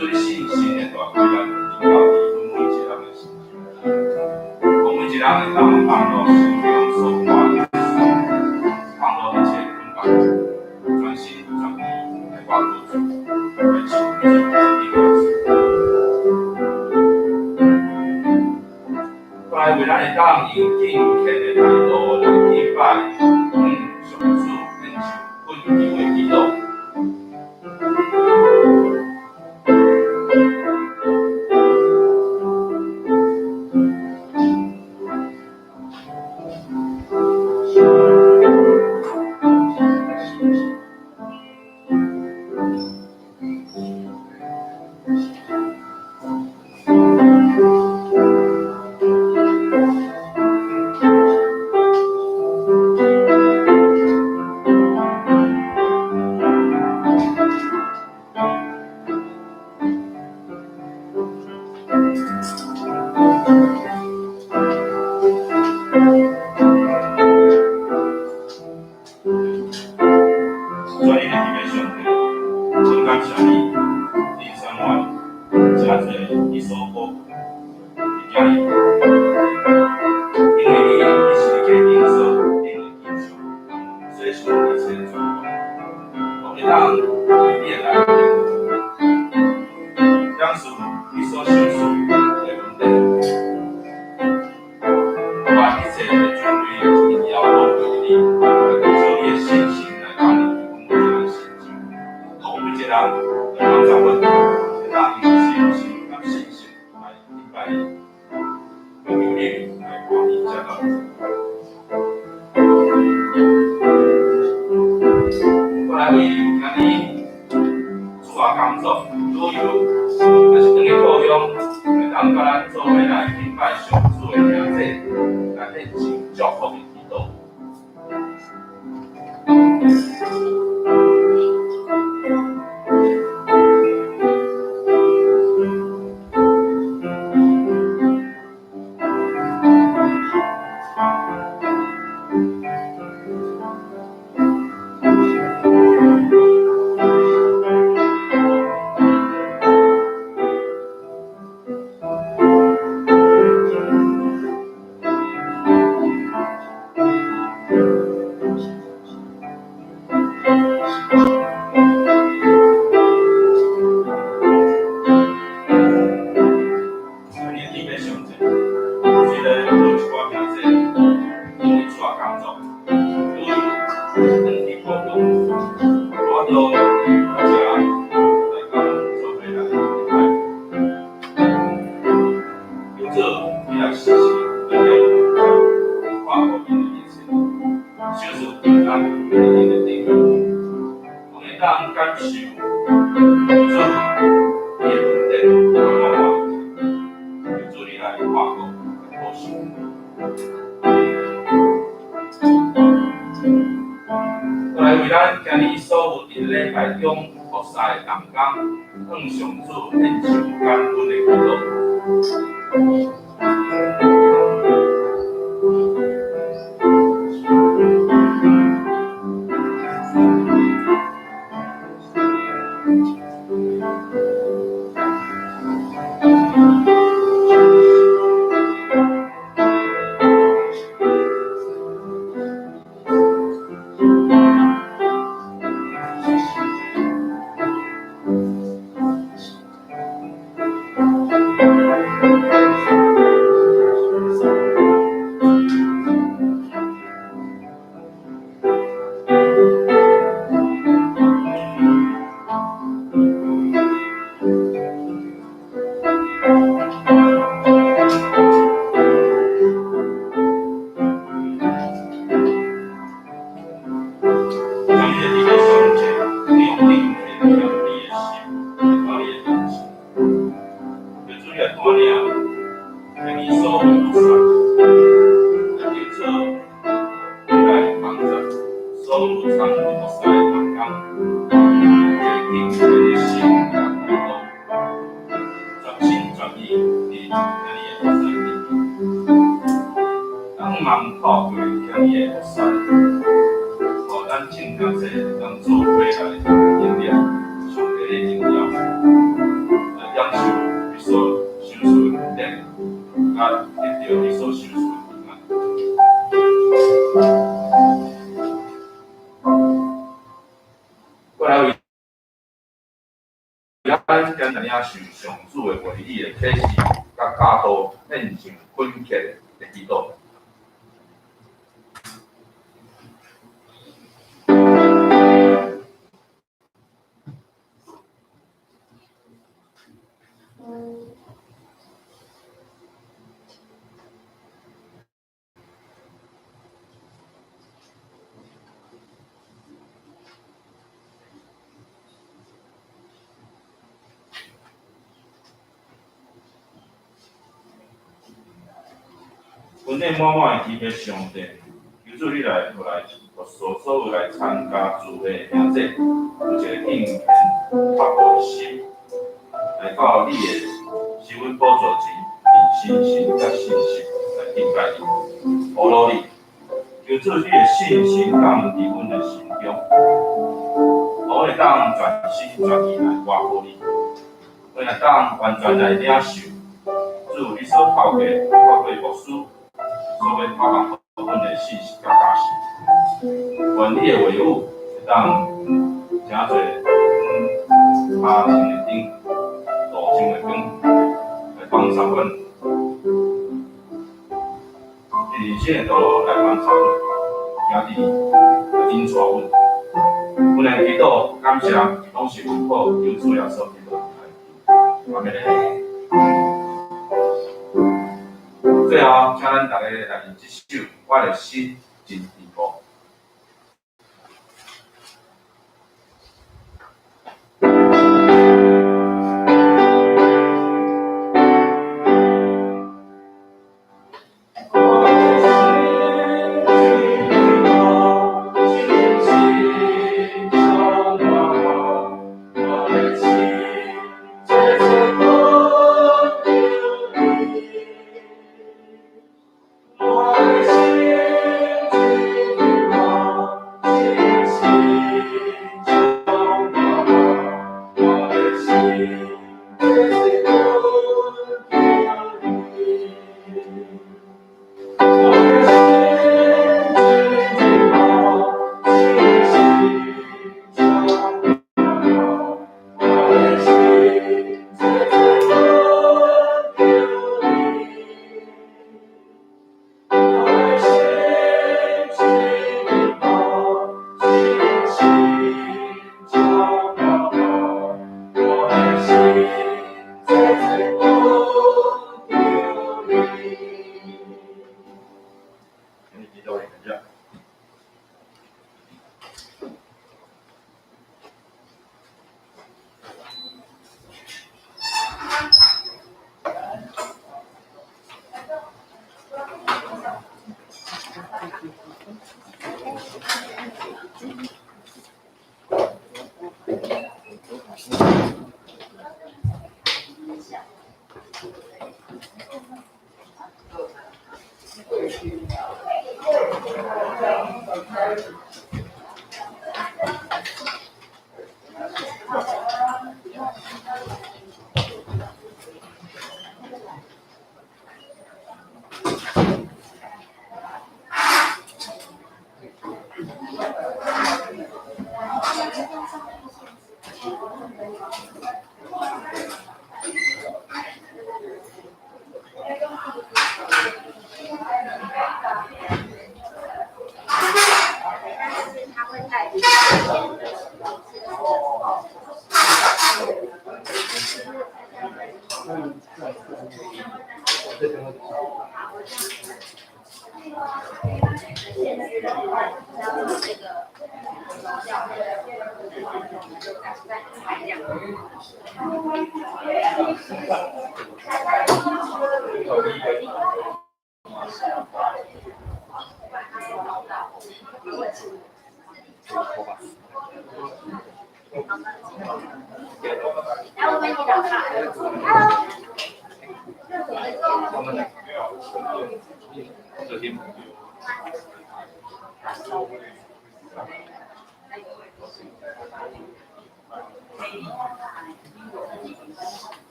最信心的大规咱领导伫每一个人的心中。我每一个人会当放落心中所挂的事，放落一切捆绑，专心专意来帮助主，来求主的告诉。后来为咱会当用敬虔的态度来敬拜，上主领受困境的基督。到你所受的平安。过来为咱今日领受上主的话语的启示，甲教导献上恳切的祈祷。阮内满满的祈求上帝，求主你来，互所有来参加聚会的兄弟，有一个敬虔发布的心，来到你的身份宝座前，用信心甲信心来敬拜你，呼罗你。求主你的信心降伫阮的心中，我会当全心全意来外乎你，我会当完全来领受主你所透过牧师。所要发放互阮的信息甲价值，愿你的话语会当真侪爬前的顶，路上的光，来帮助阮人生的道路来帮助阮，兄弟来引带阮。阮的祈祷感谢，拢是奉靠救主耶稣基督的名。阿们。最后，请咱大家来用这首《我的心真寂寞》。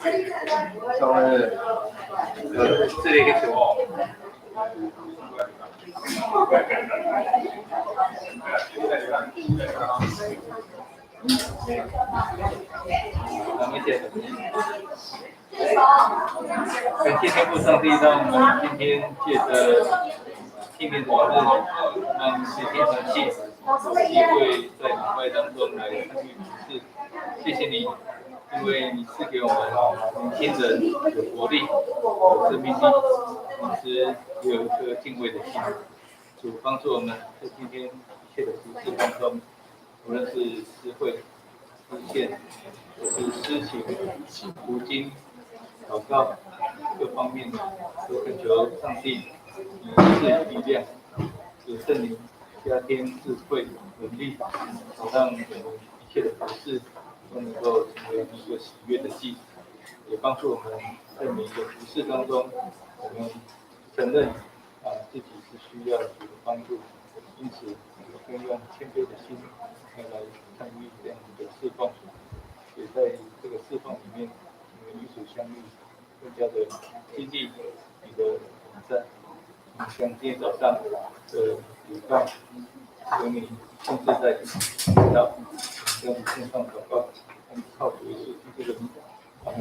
这里一个球。感谢天父上帝，让我们今天借着纪念主日，让十天团契有机会在礼拜当中来参与主事。谢谢你，因为你赐给我们年轻人有活力、有生命力，同时也有一颗敬畏的心。主帮助我们在今天一切的服事当中，无论是诗会、诗献，或是诗情、读经、祷告，各方面都恳求上帝以赐力量，有圣灵加添智慧、能力，好让我们一切的服事都能够成为一个喜悦的祭，也帮助我们在每一个服事当中，我们承认自己是需要主的帮助，因此我们用谦卑的心来参与这样的侍奉，也在这个侍奉里面，我们与主相遇，更加的经历你的同在。像今天早上的礼拜，有你亲自在引导，跟我们线上祷告，靠主耶稣基督的名，阿门。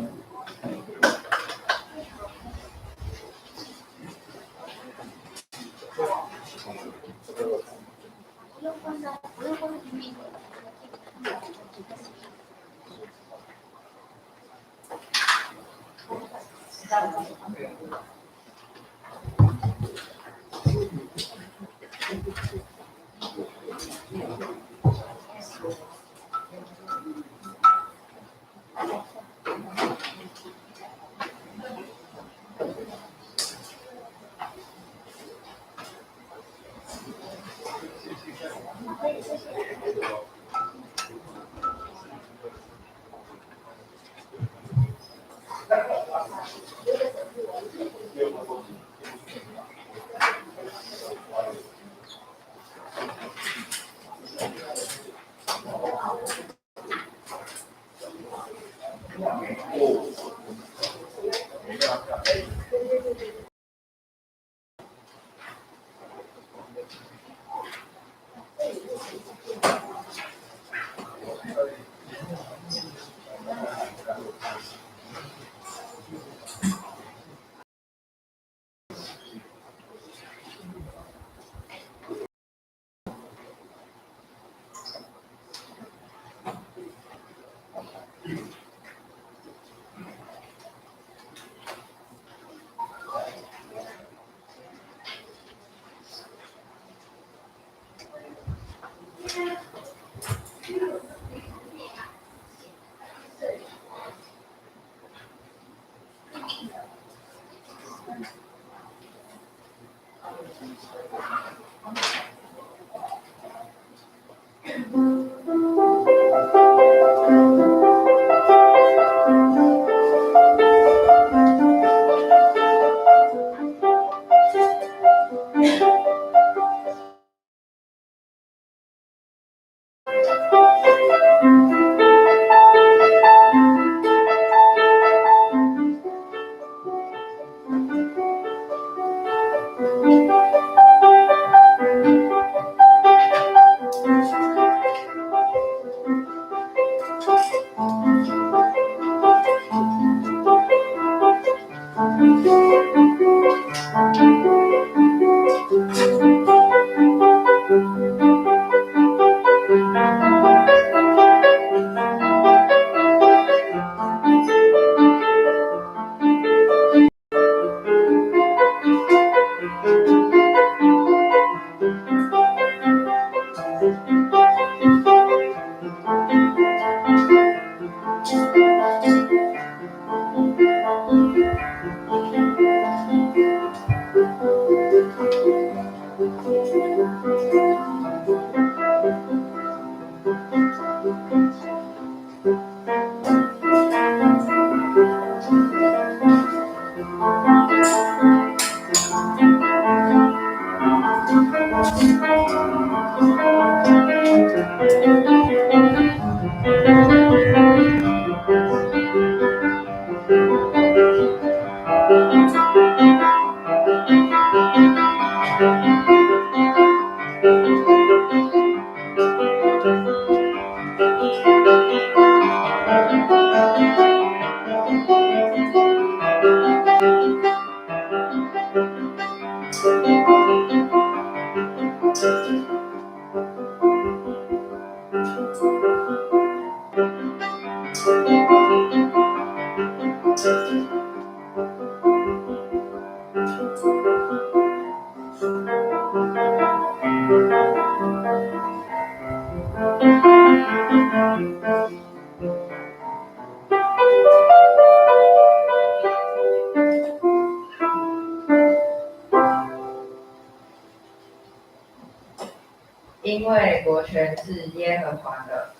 为国权是耶和华的，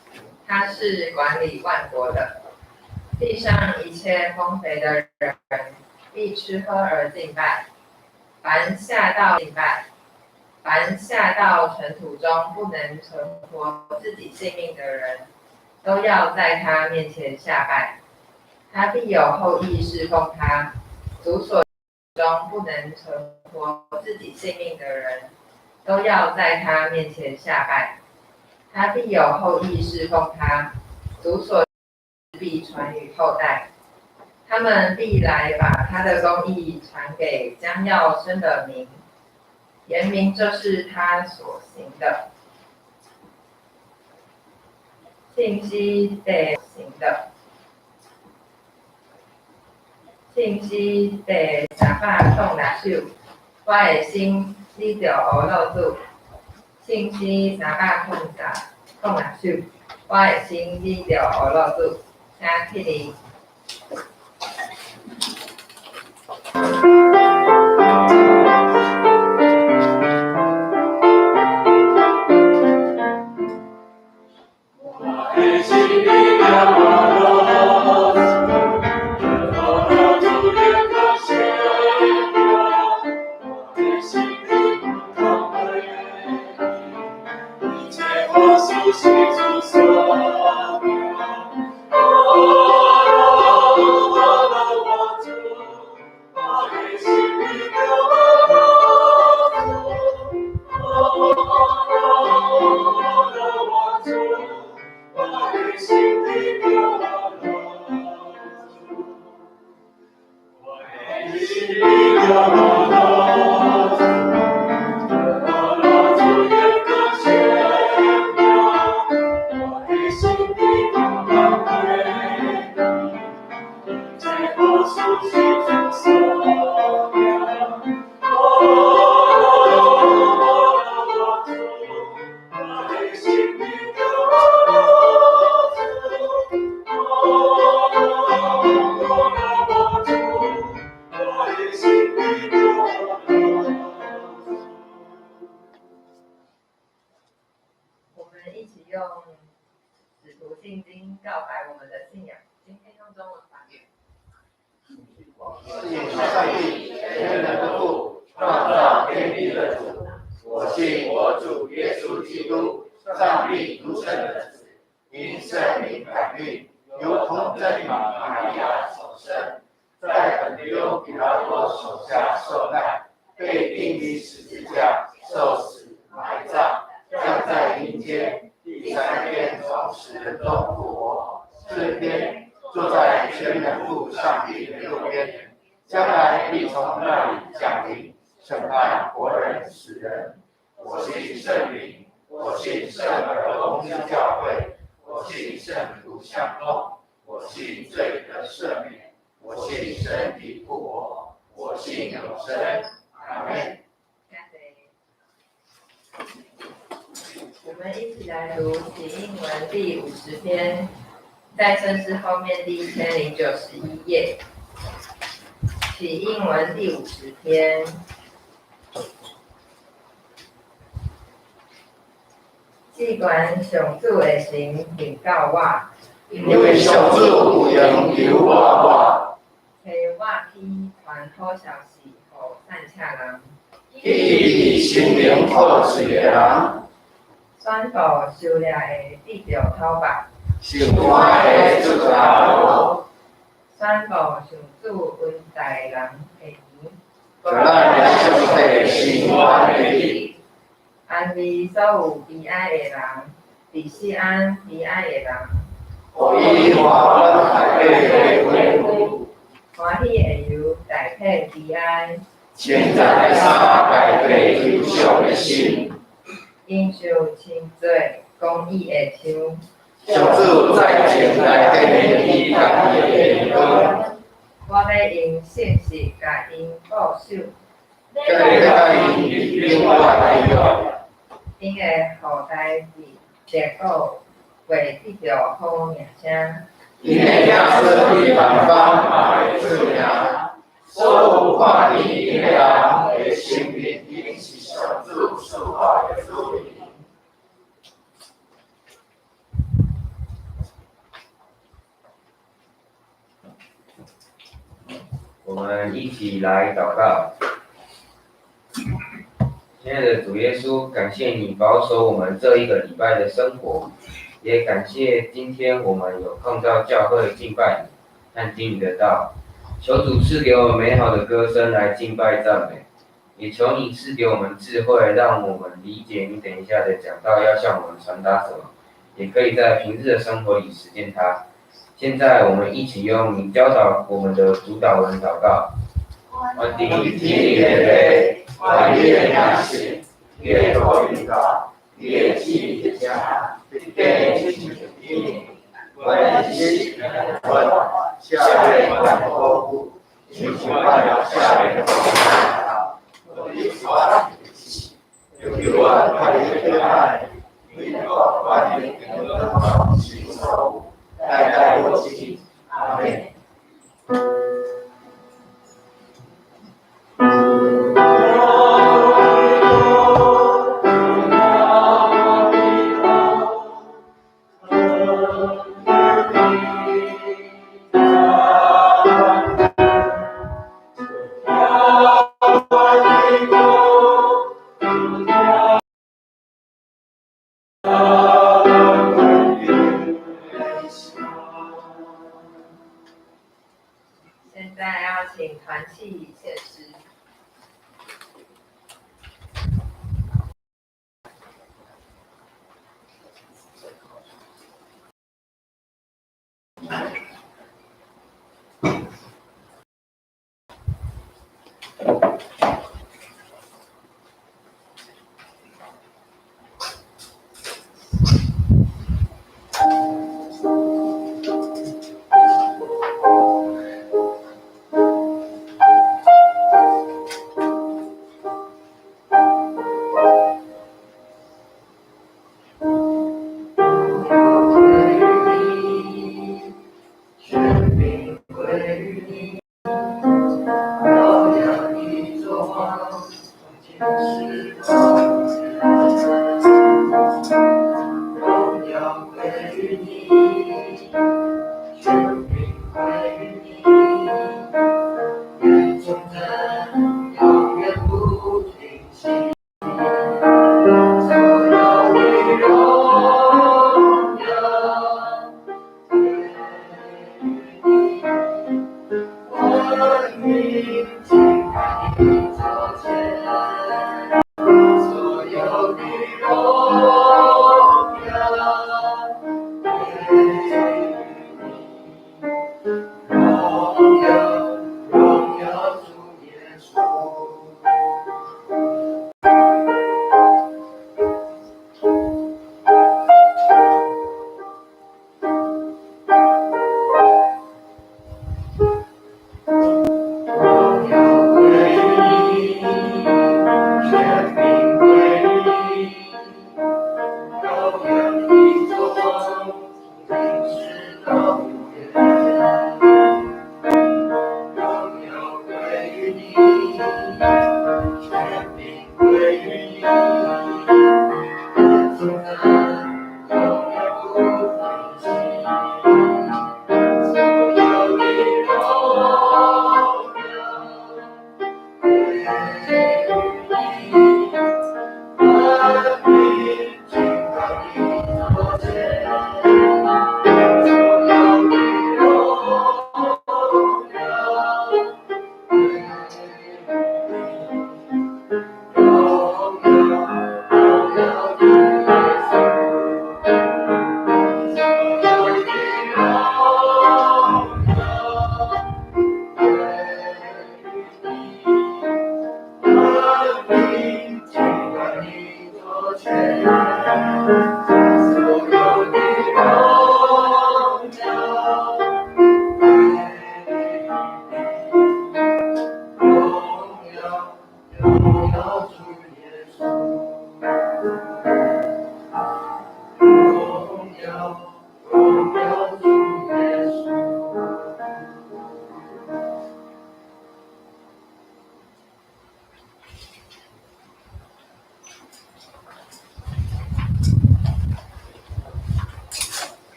他是管理万国的。地上一切丰肥的人必吃喝而敬拜，凡下到敬拜，凡下到尘土中不能存活自己性命的人，都要在他面前下拜。他必有后裔侍奉他。族所中不能存活自己性命的人，都要在他面前下拜。他必有后裔侍奉他。族所必传于后代。他们必来把他的公义传给将要生的民，言明这是他所行的。信息得行的。信息第326首，我的心你着乌落主。信息326首，我的心你着乌落主。请起立。我们一起用使徒信经告白我们的信仰。今天用中文翻译。信上帝，全能的父，创造天地的主。我信我主耶稣基督，上帝独生的子，因圣灵感孕，由童贞玛利亚所生，在本丢彼拉多手下受难，被钉于十字架，受死，埋葬，将在阴间，第3天从死人中复活。这天坐在全能父上帝的右边，将来必从那里降临，审判活人死人。我信圣灵，我信圣而公之教会，我信圣徒相通，我信罪得赦免，我信身体复活，我信永生。阿们。我们一起来读启应文第50篇，在圣诗后面第1091页。启应文第50篇。尽管上主的神警告我，因为上主有人求我，找我去传好消息给善恰人，去心灵好水的人，宣布受掠的得到讨白，受害的出头，宣布上主恩待人的年，咱的上帝心欢的日。安慰所有悲哀的人，伫西安悲哀的人，互伊华阮海底的恢复，欢喜会由大片悲哀，千载三百倍忧伤的心，因受轻罪公义的枪，上主在前来给你感恩的恩光，我要用信实甲因报仇，甲因永远的用。因的后代结果会得到好名声，因的名声比万方嘛会出名，所有看见因的人的生命，因是上主所爱的子民。我们一起来祷告。亲爱的主耶稣，感谢你保守我们这一个礼拜的生活，也感谢今天我们有空到教会敬拜你，和听你的道。求主赐给我们美好的歌声来敬拜赞美，也求你赐给我们智慧，让我们理解你等一下的讲道要向我们传达什么，也可以在平日的生活里实践它。现在我们一起用你教导我们的主导文祷告。我听你的泪，我你的心，越过预告，越记的家，越记的命，我的心我下面万国，你万了下面的我的华有一万万的爱，一万万的心手，代代我心，阿门。现在要请团契写诗。荣耀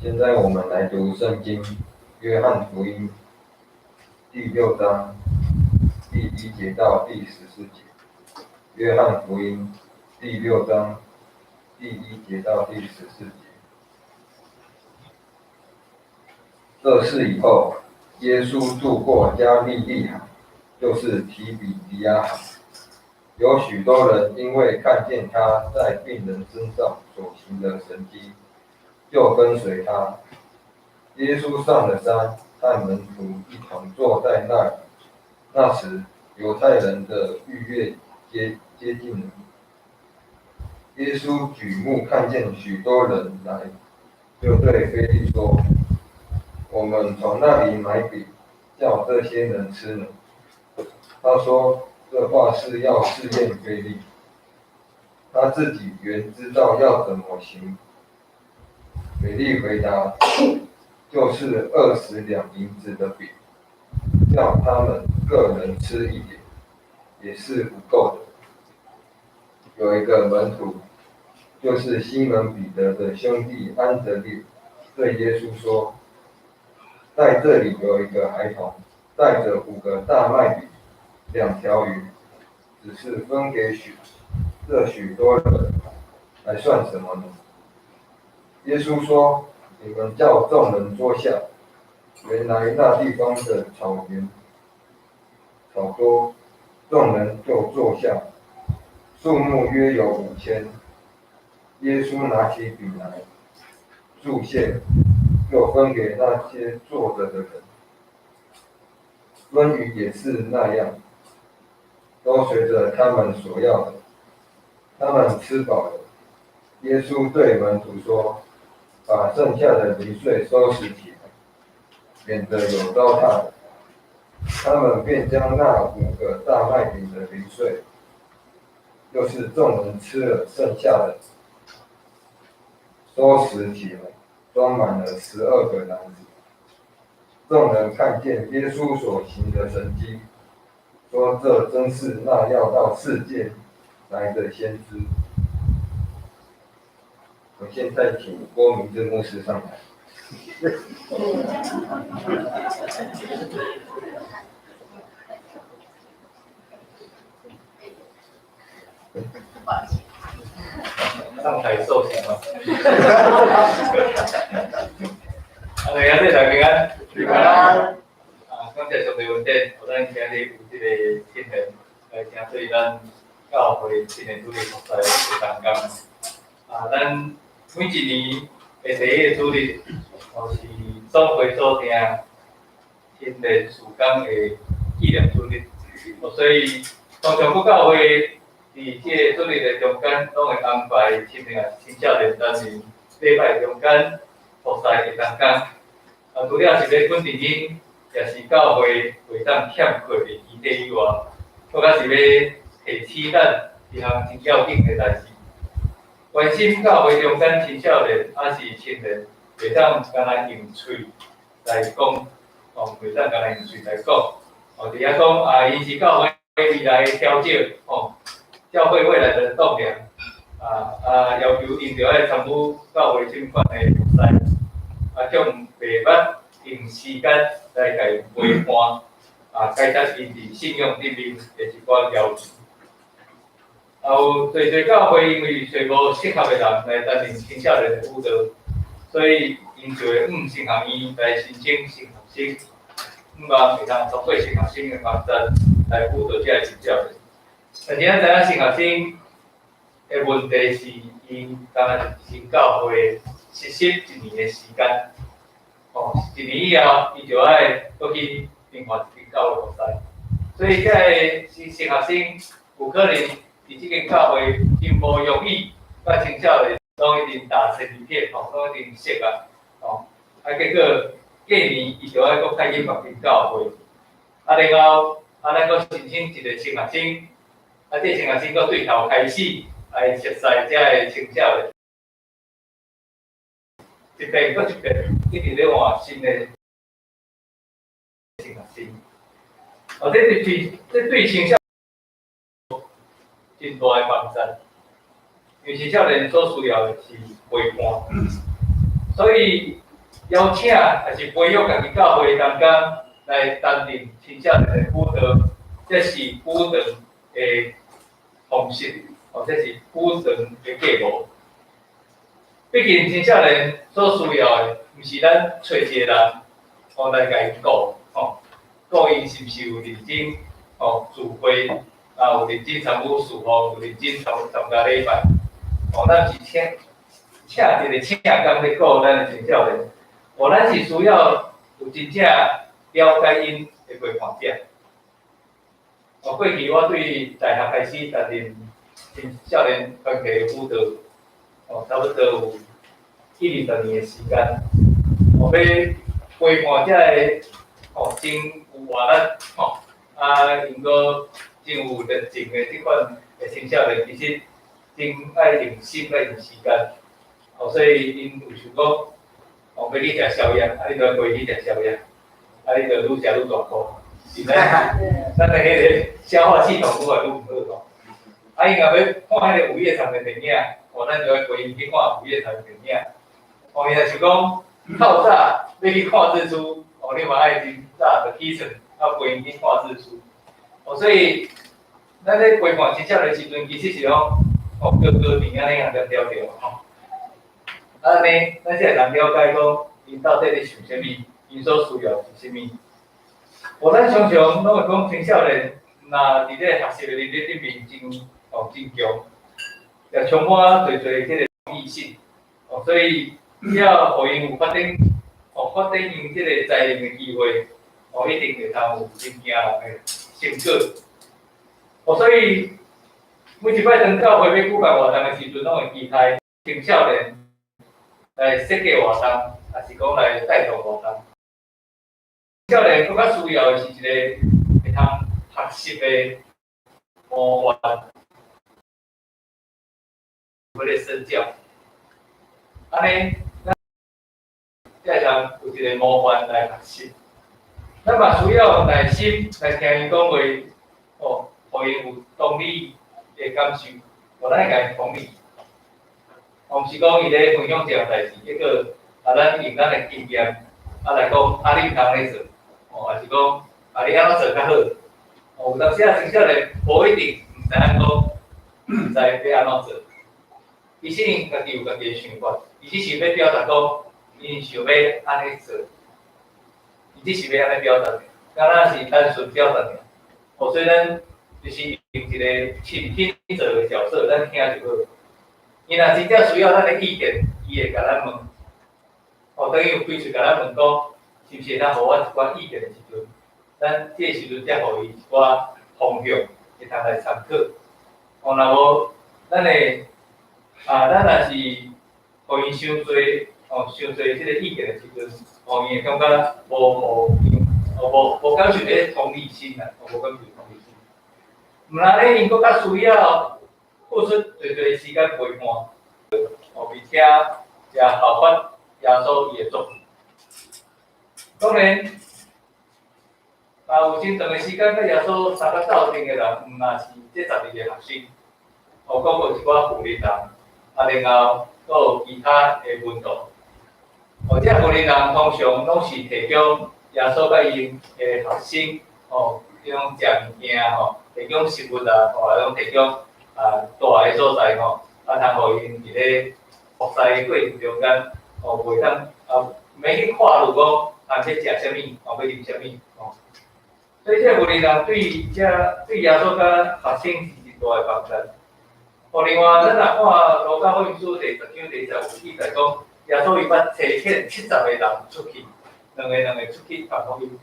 现在我们来读圣经，约翰福音第6章第1节到第14节。约翰福音第6章第1节到第14节。这事以后，耶稣渡过加利利海，就是提比利亚海。有许多人因为看见他在病人身上所行的神迹，就跟随他。耶稣上了山，和门徒一同坐在那里。那时，犹太人的逾越接近了。耶稣举目看见许多人来，就对腓利说：“我们从那里买饼，叫这些人吃呢？”他说这话是要试验腓利，他自己原知道要怎么行。腓利回答：“就是20两银子的饼，叫他们个人吃一点，也是不够的。”有一个门徒，就是西门彼得的兄弟安德烈，对耶稣说：“在这里有一个孩童，带着5个大麦饼、2条鱼，只是分给这许多人，还算什么呢？”耶稣说：“你们叫众人坐下。”原来那地方的草多，众人就坐下，数目约有5000。耶稣拿起饼来，祝谢，又分给那些坐着的人。分鱼也是那样，都随着他们所要的。他们吃饱了。耶稣对门徒说：“把剩下的零碎收拾起来，免得有糟蹋的。”他们便将那5个大麦饼的零碎，就是众人吃了剩下的，收拾起来，装满了12个篮子。众人看见耶稣所行的神迹，说这真是那要到世界来的先知。我现在请郭明志牧师上来。上台受刑吗？大家大平安，平安。感谢上帝恩典，我咱今日有这个亲人来听对咱教会青年主日服侍的同工。咱每一年的第1个主日，就是总会所听青年事工的纪念主日，所以通常各教会伫这个主日的中间，拢会安排青少年担任礼拜中间服侍的同工。除了是要肯定因，也是教会袂当欠缺的基地以外，搁较是要提起咱一项真要紧的代志。关心教会中间青少年还是青年，袂当干那用嘴来讲，袂当干那用嘴来讲。伫遐讲因是教会未来的调整，教会未来的栋梁。要求因着爱参与教会相关的服侍，向爸爸用时间来甲伊陪伴，解答因伫信仰里面的一寡要求。有侪教会因为找无适合的人来担任青少年的辅导，所以因就会神学院来申请神学生，望会当通过神学生的方式来辅导这青少年。但是咱知影神学生的问题是，因当然是教会实习1年的时间，1年以后，伊就爱搁去另外一间教会服侍，所以这神学生有可能伫这间教会真无容易，甲青少年拢一定打成一片，拢一定熟结果隔年伊就爱搁开去别间教会，然后咱搁申请一个神学生，这神学生搁对头开始来熟悉这个青少年，一遍搁一遍，一直咧换新的神学生，这对青少真大的帮助，因为青少年所需要的是陪伴，所以邀请还是培育家己教会同工来担任青少年的辅导，这是辅导的方式，这是辅导的计划。毕竟青少年所需要的，毋是咱找一个人，来甲伊顾，顾伊是毋是有认真聚会，有认真参与事务，有认真参加礼拜，咱是请一个请工来顾咱的青少年，咱是需要有真正了解因的陪伴者。过去我对大学开始担任青少年团体的辅导。差不多有1-2年的时间，要陪伴这个真有活力因个真有热情的这款的青少年，其实真爱用心来用时间。所以因有想讲，要去食宵夜，你就陪去食宵夜，你就愈食愈大块，是咪？咱的迄个消化系统愈来愈唔好因若要看迄个午夜场的电影。咱就要陪伊去看午夜场电影。伊若是讲透早要去看日出，你嘛爱真早就起床，陪伊去看日出。所以咱咧陪伴青少年时阵，其实是讲各个面安尼样条条安尼咱才会通了解讲因到底咧想啥物，因所需要是啥物。咱常常拢会讲青少年，若伫咧学习的能力顶面真强。也充满侪迄个创意性，所以要互因有发展因即个才能的机会，一定会通有真惊人的成果。所以每一摆当教会要举办活动的时阵，拢会期待青少年来设计活动，还是讲来带动活动。青少年更较需要的是一个会通学习的模范。为了身教，安尼，才会通有一个模范来学习。咱嘛需要耐心来听伊讲话，互伊有同理的感受，咱会甲伊同理。毋是讲伊咧分享一项代志，结果咱用咱的经验来讲，你毋通咧做，还是讲你安怎做较好？有当时青少年无一定毋知影讲，毋知要安怎做。伊可能家己有家己的想法，伊只是要表达讲，伊想要安尼做，伊只是要安尼表达，敢若是单纯表达尔。所以咱就是用一个倾听者的角色，咱听就好。伊若真正需要咱的意见，伊会甲咱问，等于有开喙甲咱问讲，是毋是当互我一寡意见的时阵，咱这时阵才互伊一寡方向，会通来参考。若无，咱若是互伊伤侪即个意见的时阵，伊会感觉无感受到同理心啦，无感受同理心。毋然咧，因搁较需要付出侪时间陪伴，并且也效法耶稣伊的作品。当然，有真长的时间甲耶稣相甲斗阵的人，毋若是这12个学生，讲过一寡富人人。然后，阁有其他的运动。这富人人通常拢是提供耶稣甲因的学生，这种食物件提供食物拢提供大的所在通互因伫咧服侍过程中间，袂当免去看路讲要食啥物，要啉啥物所以这富人人对耶稣甲学生是真大的帮助。另外，咱若看《路加福音书》第10章第15记载讲，耶稣伊捌差遣70个人出去，两个出去传福音。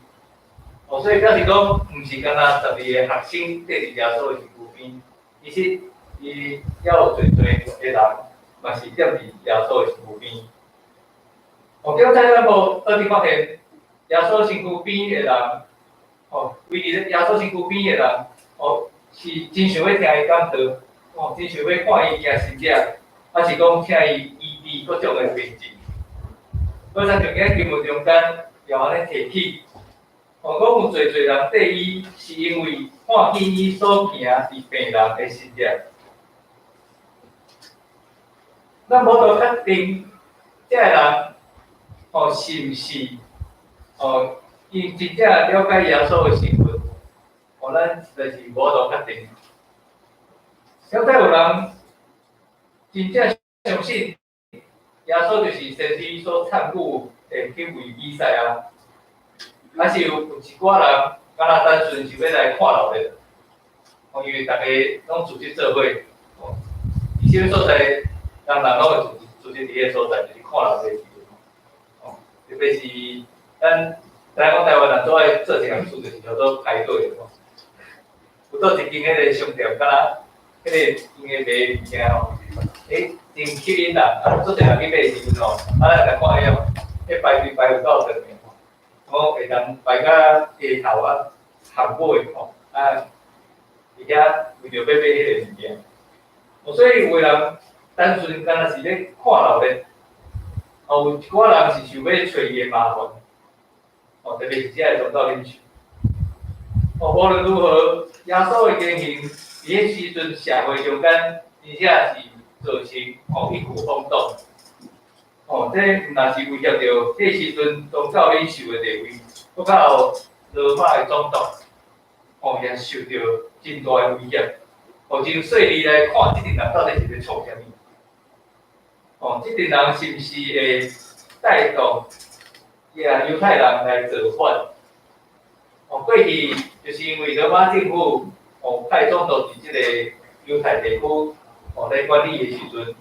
所以表示讲，毋是干那12个学生缀伫耶稣的身躯边，其实伊还有侪个人，嘛是踮伫耶稣的身躯边。叫在咱无倒伫发现，耶稣身躯边的人，为伫耶稣身躯边的人，是真想要听伊讲道。真想要看伊行神迹，还是讲请伊医治各种的病症。我参像喺经文中间又安尼提起，讲有侪人缀伊，是因为看见伊所行是病人的神迹。咱无得确定，这个人，是毋是伊真正了解耶稣的身份？咱就是无度确定。晓得有人真正相信耶稣就是先知所参与的迄位比赛啊？还是有一寡人敢若单纯是要来看热闹，因为大家拢组织做伙，伫什么所在，人人拢会组织伫迄个所在，就是看热闹的时阵，特别是咱台湾人做爱做一项事，就是叫做排队，有倒一间迄个商店，敢若迄个因个卖物件真吸引人，做侪人去买时阵咱来看遐，迄排队排有够长。会当排到下头啊，含尾而且为着要买迄个物件，所以有个人单纯敢若是咧看热闹，有一寡人是想要找伊个麻烦，特别是遮个宗教领袖，无论如何，耶稣个言行伫迄时阵社会中间，而且是造成一股轰动。这毋但是威胁到迄时阵宗教领袖的地位，搁较有罗马的总统，也受到真大的威胁。真细腻来看，这群人到底是咧创啥物？这群人是毋是会带动犹太人来造反？过去就是因为罗马政府派总统伫即个犹太地区来管理的时阵，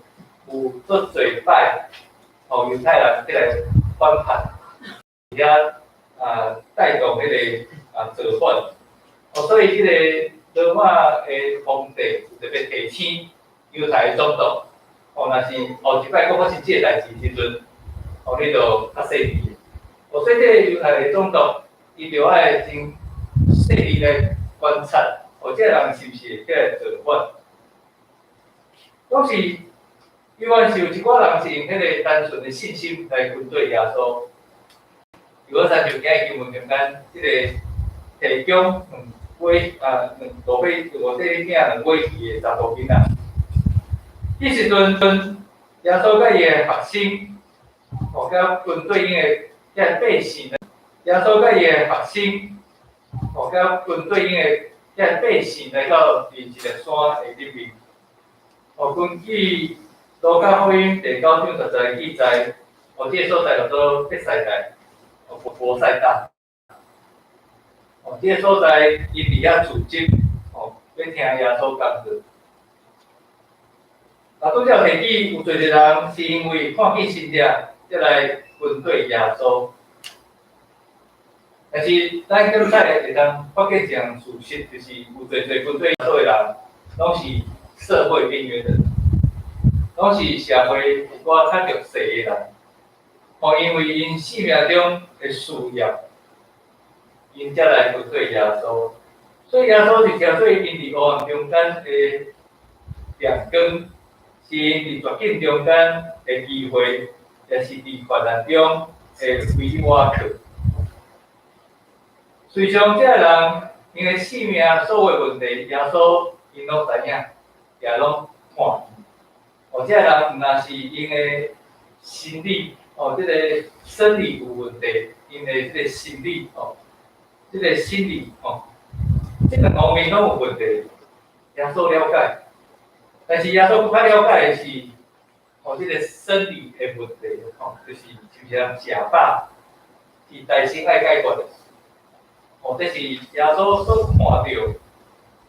有做侪摆。犹太人起来反叛，而且带动迄个造反，所以即个罗马的皇帝特别提醒犹太的总统，若是后一摆搁发生即个代志时阵，你着较细腻。所以即个犹太的总统，伊着爱真细腻来观察，即个人是毋是会起来造反？当时。因为是有一寡人是用迄个单纯的信心来跟对耶稣。如果咱就今日经文中间，即个提供两尾鱼的查甫囡仔，迄时阵耶稣甲伊的学生，甲军队因的遐百姓，耶稣甲伊的学生，甲军队因的遐百姓来到一个山的里面，根据路加福音第9章10节记载，这个所在叫做伯赛大，伯赛大。这个所在因伫遐聚集，要听耶稣讲道。拄则提起有侪个人是因为看见神者，才来跟对耶稣。但是咱今仔会当发现一项事实，就是有侪跟对耶稣的人，拢是社会边缘的人。拢是社会一寡较弱势的人，因为因生命中的需要，因才来跟对耶稣。所以耶稣是针对因伫黑暗中间的亮光，是因伫绝境中间的机会，也是伫患难中的微瓦克。随上这人因的生命所有问题，耶稣因拢知影，也拢看。这个人毋但是因的心理这个生理有问题，因的这个心理这个心理这两方面拢有问题，耶稣了解。但是耶稣更较了解的是这个生理的问题就是是毋是人食饱是大心爱解决的。这是耶稣所看到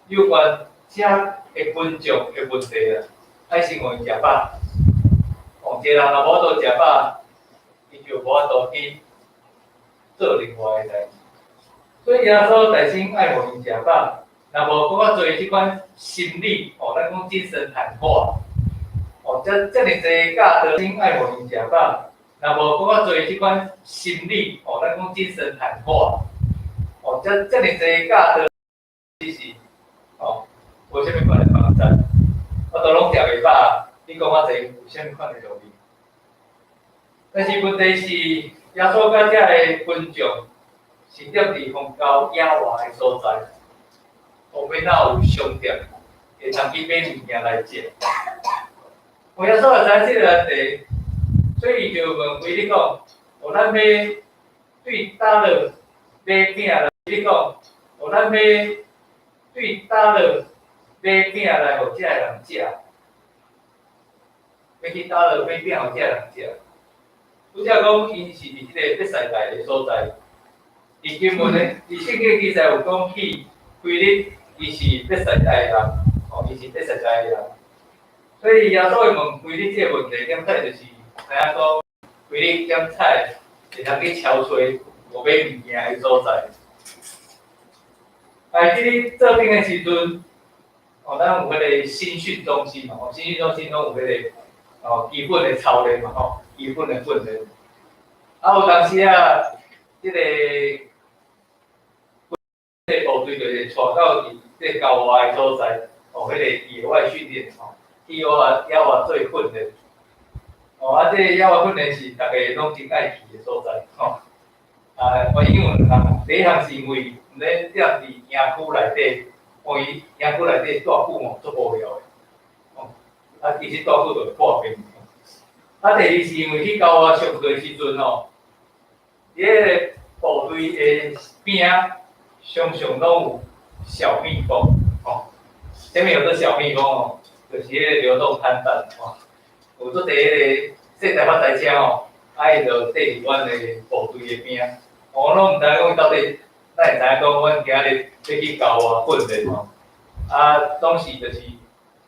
有关这个群众的问题啦。爱生活食饱，一个人若无法度食饱，伊就无法度去做另外的代志。所以耶稣大心爱互因食饱，若无更较侪即款心理咱讲精神谈话，遮尔济教导心爱互因食饱，若无更较侪即款心理咱讲精神谈话，遮尔济教导只是无啥物款的帮助。我都拢食袂饱，你讲我侪有啥物款的道理？但是问题是，耶稣甲遮个群众是踮伫荒郊野外的所在，后面哪有商店会通去买物件来食？耶稣也知即个问题，所以伊就问规你讲，咱要对打了买饼来，你讲，咱要对打了买饼来，互遮个人食，要去打了买饼互遮个人食。拄则讲，因是伫即个必赛台的所在。伫经文的，伫圣经记载有讲起，腓力伊是必赛台的人，伊是必赛台的人。所以耶稣会问腓力即个问题，点解就是知影讲腓力点菜会通去敲吹无买物件的所在。即做兵的时阵，咱有迄个新训中心嘛，新训中心拢有迄个基本的操练嘛，基本的训练。有当时即个部队就是带到即郊外的所在，迄个野外训练，去野外做训练。这野外训练是大家拢真爱去的所在，因为第一项是因为毋咧踮伫营区内底，伊营区内底住久足无聊的，其实住久就破病。第二是因为去郊外上课的时阵迄个部队的边常常拢有小蜜蜂，前面有个小蜜蜂就是迄个流动摊贩，有做第一个细台发财车伊就缀伫阮的部队的边，我拢毋知讲到底，咱会知影讲阮今日要去郊外训练当时就是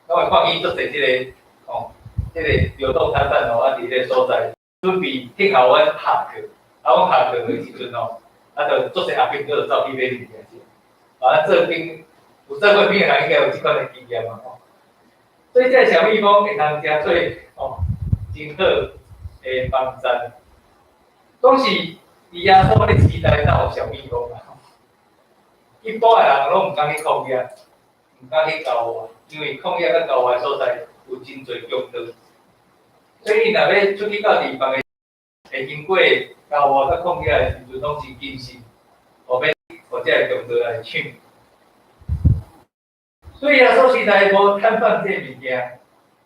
拢会看见做侪即个即个流动摊贩伫迄个所在准备听候阮下课。阮下课的时阵就做些阿兵哥就走去买物件食。做兵有做过兵的人应该有即款的经验嘛所以这小蜜蜂会通食做真好的帮餐。当时伫耶稣的时代哪有小蜜蜂一般的人拢毋敢去旷野，毋敢去郊外，因为旷野甲郊外所在有真侪强盗，所以若要出去到地方的，会经过郊外甲旷野的时阵，拢真谨慎，互要互遮个强盗来抢。所以耶稣时代无摊贩这物件，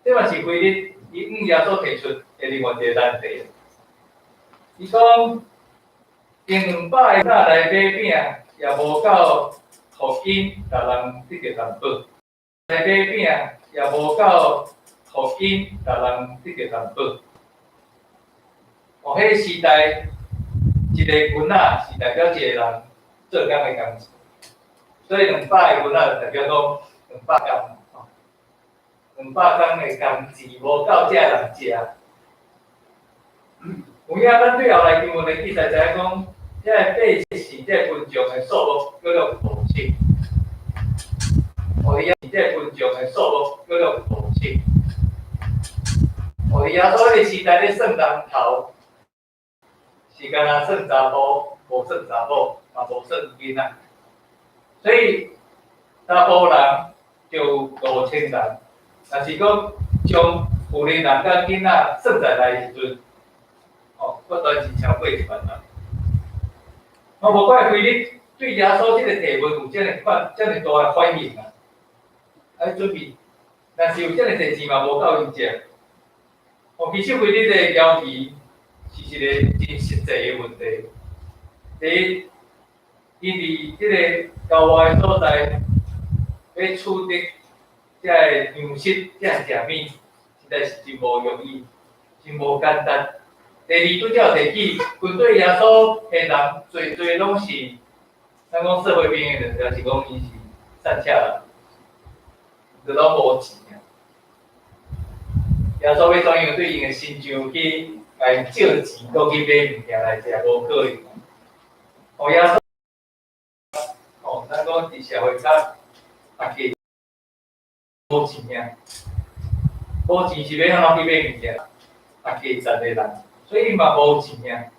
这嘛是腓力伊向耶稣提出的另外一个难题。伊讲用200个来买饼，也无够互因逐人得着淡薄。来买饼也无够互因逐人得着淡薄。迄个时代，一个银仔是代表一个人做工的工钱，所以200个银仔代表讲200工，200工的工钱无够遮人食。有影咱对后来经文的记载，知影讲，这个百姓，这个群众的数目叫做5千，互伊这个群众的数目叫做5千，互伊耶稣迄个时代咧算人头。是干那算查甫，无算查某，嘛无算囡仔，所以查甫人就5000人，但是讲将妇人人甲囡仔算在来的时阵，不单是超过1万人。无怪腓力对耶稣这个提问有这么大的反应准备，但是有这么侪钱嘛无够因食。其实腓力的要题。是一个真实际的问题。第一，伊伫即个郊外的所在，要取得遮个粮食、遮食物，实在是真无容易，真无简单。第二，拄则有提起，军队耶稣的人侪拢是，咱讲社会边缘人，就是讲伊是散车人，就拢无钱耶稣要怎样对因的心肠去？来借钱，搁去买物件来食，无可能。耶稣，咱讲伫社会较大家无钱啊，无钱是要安怎去买物件？大家赚的人，所以嘛无钱啊，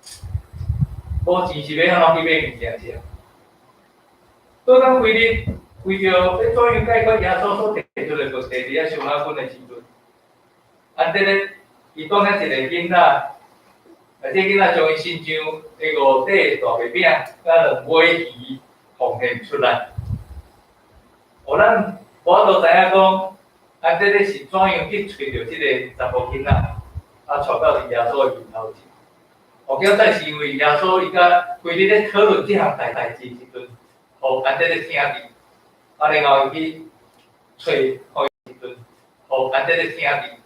无钱是要安怎去买物件食？所以讲腓力为着要怎样解决耶稣所提出的问题，伫遐上脑筋的时阵，这个。伊讲咱一个囡仔，这囡仔将伊身上的5块大麦饼，甲2尾鱼奉献出来。咱无都知影讲，这个是怎样去找到这个查甫囡仔，带到伫耶稣的面头前。叫在是因为耶稣伊甲规日咧讨论即项代志时阵，互安德咧听见，然后伊去找互伊时阵，互安德咧听见，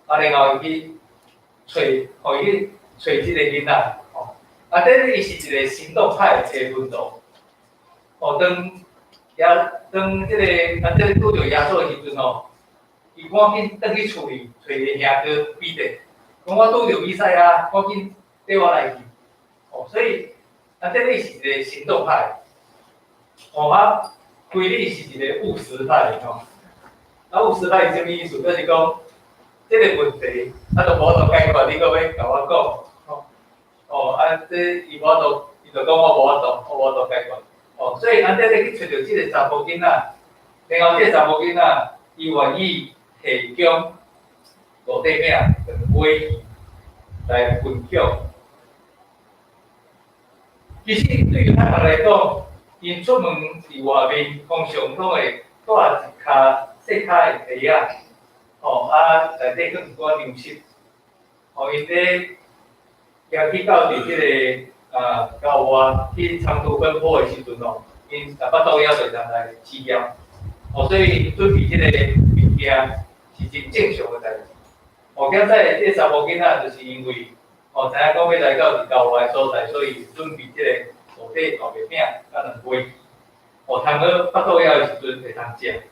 然后伊去互伊去找即个囡仔，安德咧伊是一个行动派的分组，当即个安德咧拄着耶稣的时阵伊赶紧转去厝里找伊兄哥彼得，讲我拄着比赛啊，赶紧缀我来去。所以安德烈是一个行动派，规日是一个务实派务实派是啥物意思？就是讲，这个问题就无度解决，你搁要甲我讲，伊就讲我无度解决。所以安德烈去找着即个查甫囡仔，然后即个查甫囡仔伊愿意提供路底饼跟尾来分享。其实对于他人来讲，因出门伫外面，通常拢会带一卡细卡的袋仔，内底搁一寡粮食，因咧行去到伫即个郊外去长途奔波的时阵因巴肚枵就通来饲养，所以准备即个物件是真正常的代志。现在即个查某囡仔就是因为知影讲要来到伫郊外所在，所以准备即个路底豆皮饼甲两杯，通好巴肚枵的时阵会通食。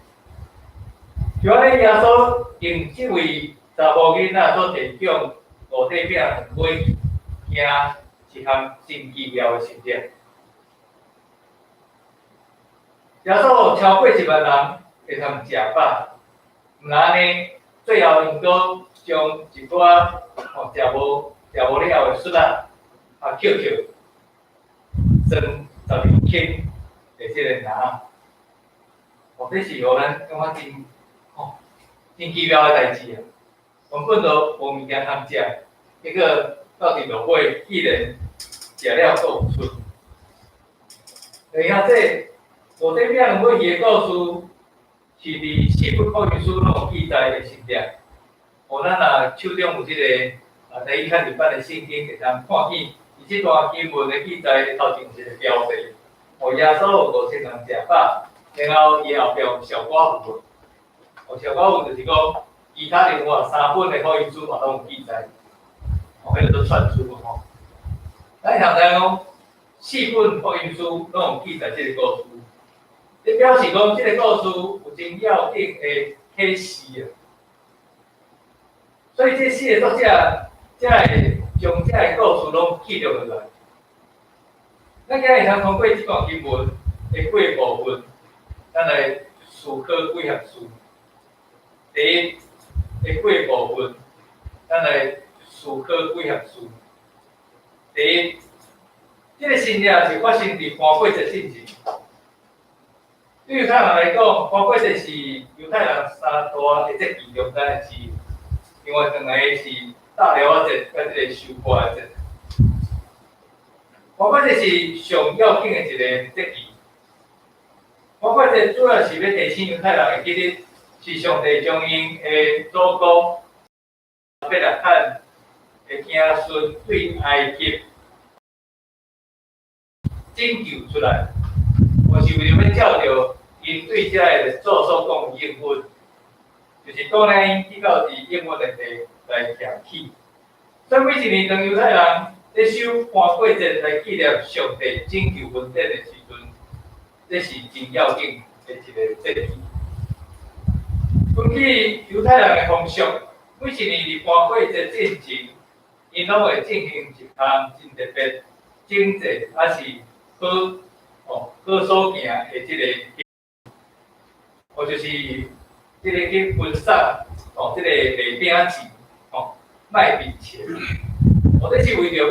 就安尼，耶稣用即位查某囡仔所提供路底饼两杯，惊一项真奇妙的事情。耶稣超过1万人会通食饱，毋然安尼，最后因阁将一寡食无了的笋捡，装12斤的即个篮，这是互咱感觉真奇妙的代志啊！原本都无物件通食，结果到伫落尾，既然食了阁有剩。然后这路底饼两尾鱼的故事，是伫4本福音书拢有记载的事情。咱若手中有即个第一看日版的圣经，会当看见，伊即段经文的记载头前一个标题，耶稣有5000人食饱，然后伊后壁有小寡妇。小寡妇就是讲，其他另外3本的福音书嘛拢有记载，迄个都串书咱晓知讲4本福音书拢有记载即个故事，这表示讲即个故事有真要紧的启示啊。所以这4个作者才会将这个故事拢记录落来。咱今日会通通过这段经文的几个部分，咱来思考几项事。第一，的几个部分，咱来思考几项事。第一，这个新约是发生伫潘过节进前。对犹太人来讲，潘过节是犹太人3大的节期中间的之一。另外两个是大了节甲这个收割的节。潘过节是上要紧的一个节期。潘过节主要是要提醒犹太人会记得，是上帝将因的祖公亚伯拉罕的子孙对埃及拯救出来，是为了要照着因对这个做所讲的应允。就是讲呢，去到伫应允的地来行起。所以每一年当犹太人咧守潘过节来纪念上帝拯救恩典的时阵，这是真要紧的一个节日。根据犹太人的风俗，每一年伫潘过节进前，因拢会进行一项真特别、整齐，是好所行的即个，就是即个去分送即个礼饼钱，卖面钱。这是为着要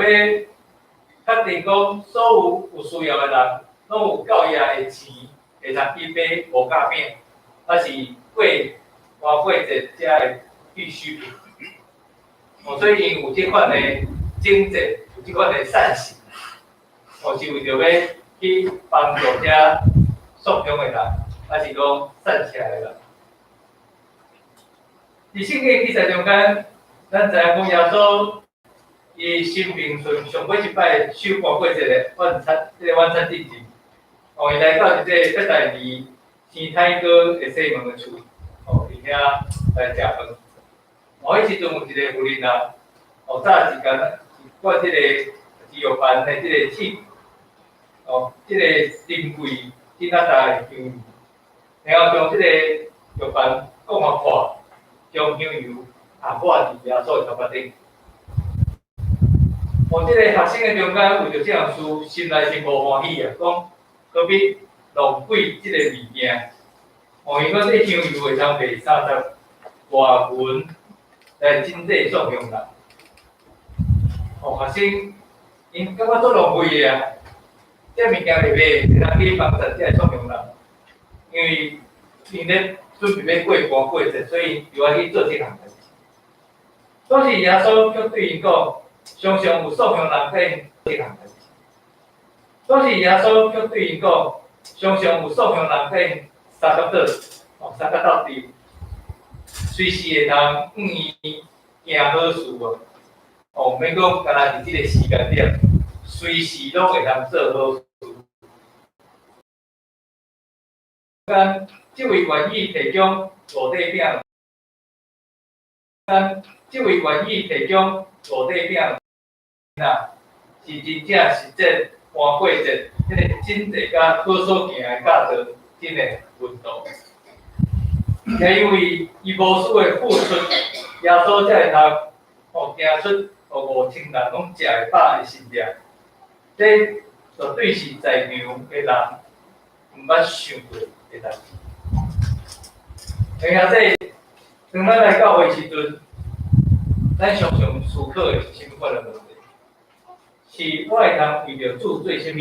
确定讲所有需要的人，拢有够额的钱，会通去买无价饼，是过潘过节遮的必需品。所以因有即款的整齐，有即款的善行，是为着要去帮助遮受伤的人，是讲善起来的人。伫圣经记载中间，咱知影讲耶稣伊生平顺上尾一摆收过过一个晚餐进前，伊来到一个北大离天台哥的西门的厝，伫遐来食饭。迄时阵有一个妇人啊，早时间我即个猪肉饭的即个铁，即个珍贵真啊大的香油，然后将即个肉饭放互破，将香油抹伫耶稣的头壳顶。即个学生的中间为着这样事，心内是无欢喜啊，讲何必浪费即个物件？因为这香油会当卖30外文来真济作用啦。学生因感觉做浪费的啊，这物件袂买，会当去帮助这个作用啦。因为因咧准备要过关过节，所以就要去做这项代志。当时耶稣却对因讲。常常有数向人变这项代志。当时耶稣却对因讲，常常有数向人变三角斗阵，随时会当行好事毋免讲干那伫即个时间点，随时拢会当做好事。即位愿意提供五块饼，即位愿意提供五块饼。是真正实践搬过节，迄个真济甲好所行的价值，真的运动。也因为伊无私的付出，耶稣才会通行出5000人拢食会饱的身量。这绝对是在场的人毋捌想过的代志。而且当咱来教会时阵，咱常思考的是什么款的问题？是我会通为着主做啥物，